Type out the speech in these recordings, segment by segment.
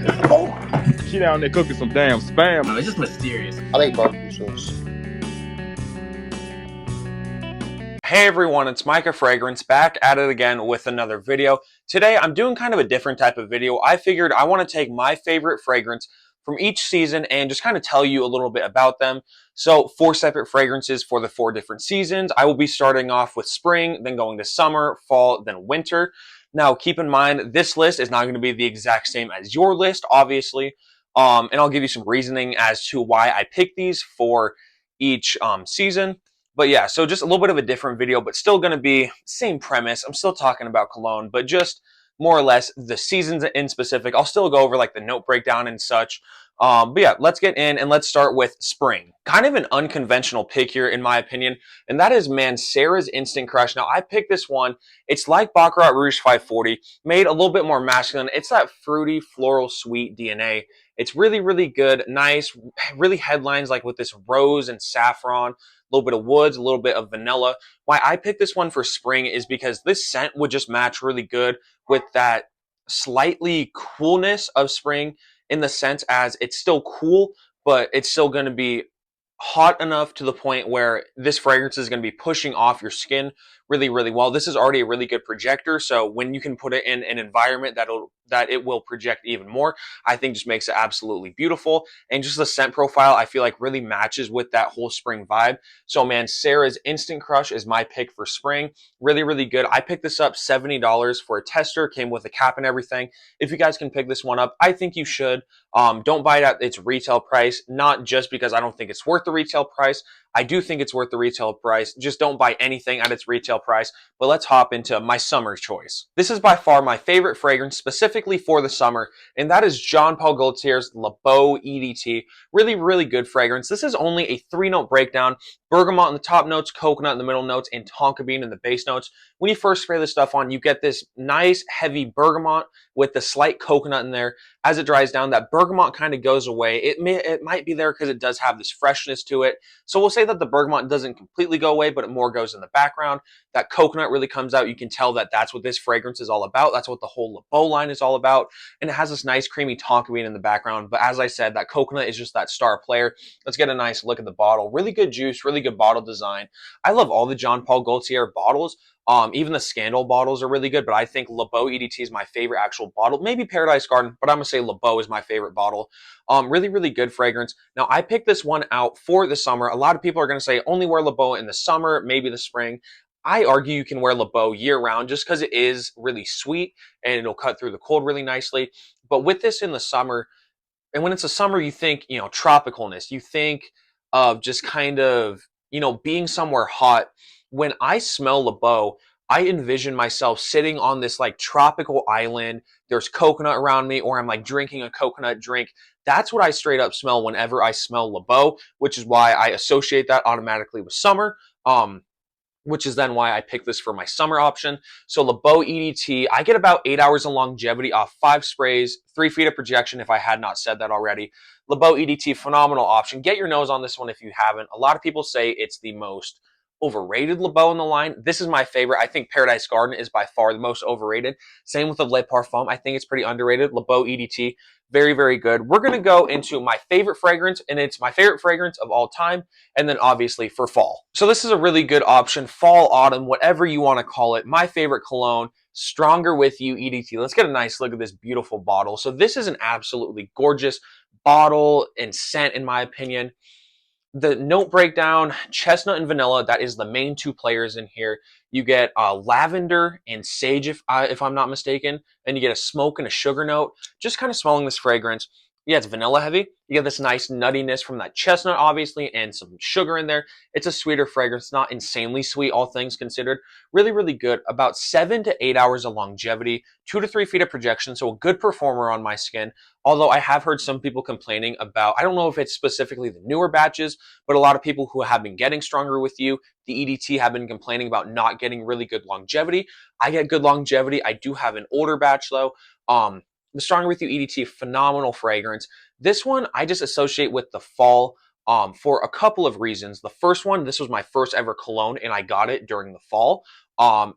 She down there cooking some damn spam. No, it's just mysterious. I like barbecue sauce. Hey everyone, it's Micah Fragrance back at it again with another video. Today I'm doing kind of a different type of video. I figured I want to take my favorite fragrance from each season and just kind of tell you a little bit about them. So 4 separate fragrances for the 4 different seasons. I will be starting off with spring, then going to summer, fall, then winter. Now keep in mind this list is not going to be the exact same as your list, obviously. And I'll give you some reasoning as to why I picked these for each season. But yeah, so just a little bit of a different video, but still going to be same premise. I'm still talking about Cologne, but just more or less the seasons in specific. I'll still go over like the note breakdown and such. But yeah, let's get in and let's start with spring. Kind of an unconventional pick here, in my opinion, and that is Mancera's Instant Crush. Now, I picked this one. It's like Baccarat Rouge 540, made a little bit more masculine. It's that fruity, floral, sweet DNA. It's really, really good, nice, really headlines like with this rose and saffron, a little bit of woods, a little bit of vanilla. Why I picked this one for spring is because this scent would just match really good with that slightly coolness of spring, in the sense as it's still cool, but it's still going to be hot enough to the point where this fragrance is going to be pushing off your skin really, really well. This is already a really good projector, so when you can put it in an environment that it will project even more, I think just makes it absolutely beautiful. And just the scent profile, I feel like really matches with that whole spring vibe. So Mancera's Instant Crush is my pick for spring. Really, really good. I picked this up $70 for a tester, came with a cap and everything. If you guys can pick this one up, I think you should. Don't buy it at its retail price, not just because I don't think it's worth the retail price. I do think it's worth the retail price. Just don't buy anything at its retail price. But let's hop into my summer choice. This is by far my favorite fragrance, specifically for the summer, and that is Jean Paul Gaultier's Le Beau EDT. Really, really good fragrance. This is only a 3-note breakdown. Bergamot in the top notes, coconut in the middle notes, and tonka bean in the base notes. When you first spray this stuff on, you get this nice, heavy bergamot with the slight coconut in there. As it dries down, that bergamot kind of goes away. It might be there because it does have this freshness to it. So we'll say that the bergamot doesn't completely go away, but it more goes in the background. That coconut really comes out. You can tell that that's what this fragrance is all about. That's what the whole Le Beau line is all about. And it has this nice creamy tonka bean in the background. But as I said, that coconut is just that star player. Let's get a nice look at the bottle. Really good juice, really good bottle design. I love all the Jean Paul Gaultier bottles. Even the Scandal bottles are really good, but I think Le Beau EDT is my favorite actual bottle. Maybe Paradise Garden, but I'm going to say Le Beau is my favorite bottle. Really, really good fragrance. Now, I picked this one out for the summer. A lot of people are going to say only wear Le Beau in the summer, maybe the spring. I argue you can wear Le Beau year-round just because it is really sweet and it'll cut through the cold really nicely. But with this in the summer, and when it's the summer, you think, tropicalness. You think of just kind of, being somewhere hot. When I smell Le Beau, I envision myself sitting on this like tropical island. There's coconut around me, or I'm like drinking a coconut drink. That's what I straight up smell whenever I smell Le Beau, which is why I associate that automatically with summer. Which is then why I picked this for my summer option. So Le Beau EDT, I get about 8 hours of longevity off 5 sprays, 3 feet of projection if I had not said that already. Le Beau EDT, phenomenal option. Get your nose on this one if you haven't. A lot of people say it's the most overrated Le Beau in the line. This is my favorite. I think Paradise Garden is by far the most overrated. Same with the Le Parfum. I think it's pretty underrated. Le Beau EDT, very, very good. We're going to go into my favorite fragrance, and it's my favorite fragrance of all time, and then obviously for fall. So this is a really good option. Fall, autumn, whatever you want to call it. My favorite cologne, Stronger With You EDT. Let's get a nice look at this beautiful bottle. So this is an absolutely gorgeous bottle and scent, in my opinion. The note breakdown, chestnut and vanilla, that is the main 2 players in here. You get lavender and sage, if I'm not mistaken. And you get a smoke and a sugar note. Just kind of smelling this fragrance. Yeah, it's vanilla heavy. You get this nice nuttiness from that chestnut, obviously, and some sugar in there. It's a sweeter fragrance, not insanely sweet, all things considered. Really, really good. About 7 to 8 hours of longevity, 2 to 3 feet of projection, so a good performer on my skin. Although I have heard some people complaining about, I don't know if it's specifically the newer batches, but a lot of people who have been getting Stronger With You, the EDT, have been complaining about not getting really good longevity. I get good longevity. I do have an older batch, though. The Stronger With You EDT, phenomenal fragrance. This one I just associate with the fall for a couple of reasons. The first one, this was my first ever cologne, and I got it during the fall.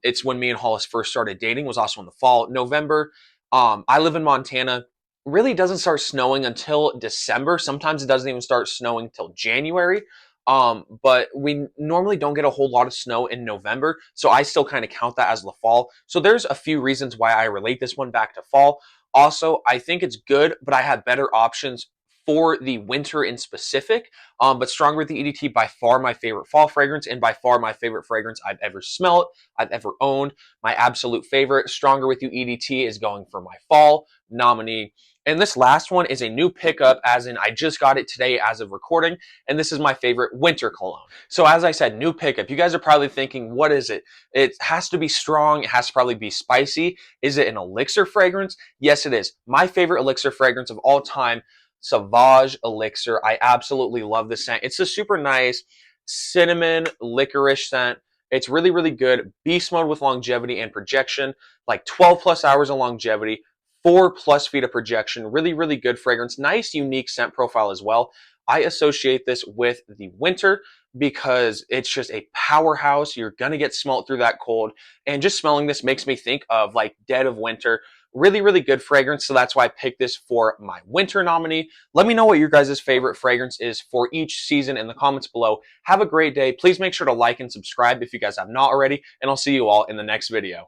It's when me and Hollis first started dating, was also in the fall. November. I live in Montana. really doesn't start snowing until December. Sometimes it doesn't even start snowing till January. But we normally don't get a whole lot of snow in November, so I still kind of count that as the fall. So there's a few reasons why I relate this one back to fall. Also, I think it's good, but I have better options for the winter in specific. But Stronger with the EDT, by far my favorite fall fragrance, and by far my favorite fragrance I've ever smelled, I've ever owned. My absolute favorite, Stronger with You EDT, is going for my fall nominee. And this last one is a new pickup, as in I just got it today as of recording, and this is my favorite winter cologne. So as I said, new pickup. You guys are probably thinking, what is it? It has to be strong. It has to probably be spicy. Is it an elixir fragrance? Yes, it is. My favorite elixir fragrance of all time, Sauvage Elixir. I absolutely love this scent. It's a super nice cinnamon licorice scent. It's really, really good. Beast mode with longevity and projection, like 12 plus hours of longevity, 4+ feet of projection. Really, really good fragrance. Nice, unique scent profile as well. I associate this with the winter because it's just a powerhouse. You're going to get smelt through that cold. And just smelling this makes me think of like dead of winter. Really, really good fragrance. So that's why I picked this for my winter nominee. Let me know what your guys' favorite fragrance is for each season in the comments below. Have a great day. Please make sure to like and subscribe if you guys have not already. And I'll see you all in the next video.